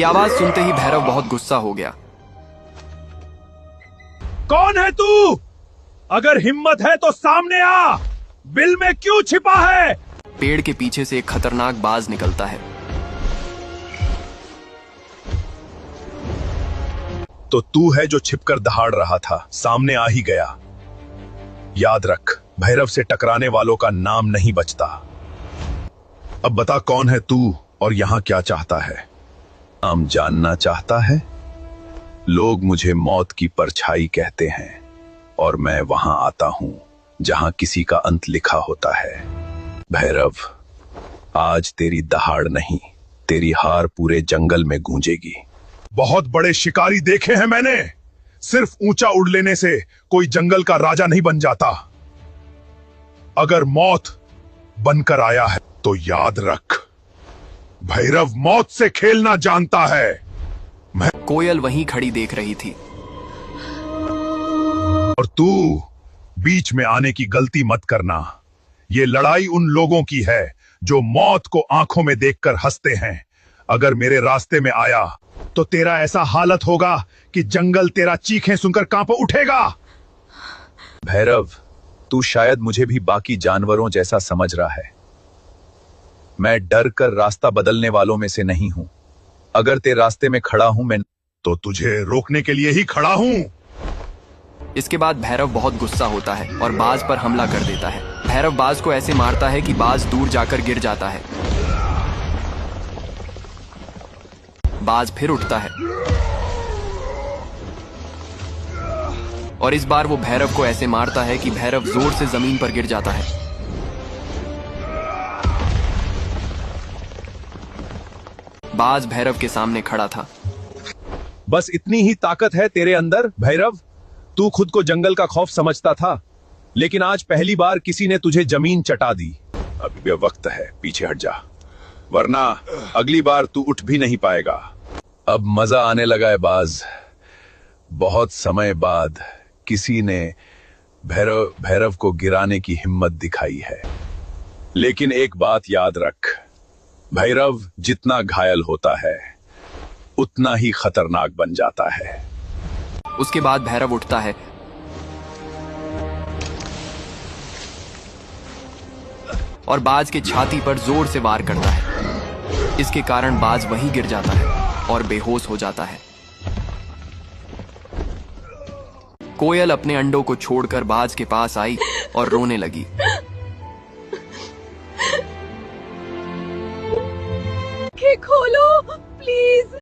ये आवाज सुनते ही भैरव बहुत गुस्सा हो गया। कौन है तू? अगर हिम्मत है तो सामने आ। बिल में क्यों छिपा है? पेड़ के पीछे से एक खतरनाक बाज निकलता है। तो तू है जो छिपकर दहाड़ रहा था, सामने आ ही गया। याद रख, भैरव से टकराने वालों का नाम नहीं बचता। अब बता, कौन है तू और यहां क्या चाहता है? नाम जानना चाहता है? लोग मुझे मौत की परछाई कहते हैं और मैं वहां आता हूं जहां किसी का अंत लिखा होता है। भैरव, आज तेरी दहाड़ नहीं, तेरी हार पूरे जंगल में गूंजेगी। बहुत बड़े शिकारी देखे हैं मैंने। सिर्फ ऊंचा उड़ लेने से कोई जंगल का राजा नहीं बन जाता। अगर मौत बनकर आया है तो याद रख, भैरव मौत से खेलना जानता है। कोयल वहीं खड़ी देख रही थी। और तू बीच में आने की गलती मत करना। ये लड़ाई उन लोगों की है जो मौत को आंखों में देखकर हंसते हैं। अगर मेरे रास्ते में आया तो तेरा ऐसा हालत होगा कि जंगल तेरा चीखें सुनकर कांप उठेगा। भैरव, तू शायद मुझे भी बाकी जानवरों जैसा समझ रहा है। मैं डर कर रास्ता बदलने वालों में से नहीं हूं। अगर तेरे रास्ते में खड़ा हूं मैं, तो तुझे रोकने के लिए ही खड़ा हूं। इसके बाद भैरव बहुत गुस्सा होता है और बाज पर हमला कर देता है। भैरव बाज को ऐसे मारता है कि बाज दूर जाकर गिर जाता है। बाज फिर उठता है और इस बार वो भैरव को ऐसे मारता है कि भैरव जोर से जमीन पर गिर जाता है। बाज भैरव के सामने खड़ा था। बस इतनी ही ताकत है तेरे अंदर भैरव? तू खुद को जंगल का खौफ समझता था, लेकिन आज पहली बार किसी ने तुझे जमीन चटा दी। अभी भी वक्त है, पीछे हट जा, वरना अगली बार तू उठ भी नहीं पाएगा। अब मजा आने लगा है बाज। बहुत समय बाद किसी ने भैरव को गिराने की हिम्मत दिखाई है। लेकिन एक बात याद रख, भैरव जितना घायल होता है उतना ही खतरनाक बन जाता है। उसके बाद भैरव उठता है और बाज के छाती पर जोर से वार करता है। इसके कारण बाज वहीं गिर जाता है और बेहोश हो जाता है। कोयल अपने अंडों को छोड़कर बाज के पास आई और रोने लगी।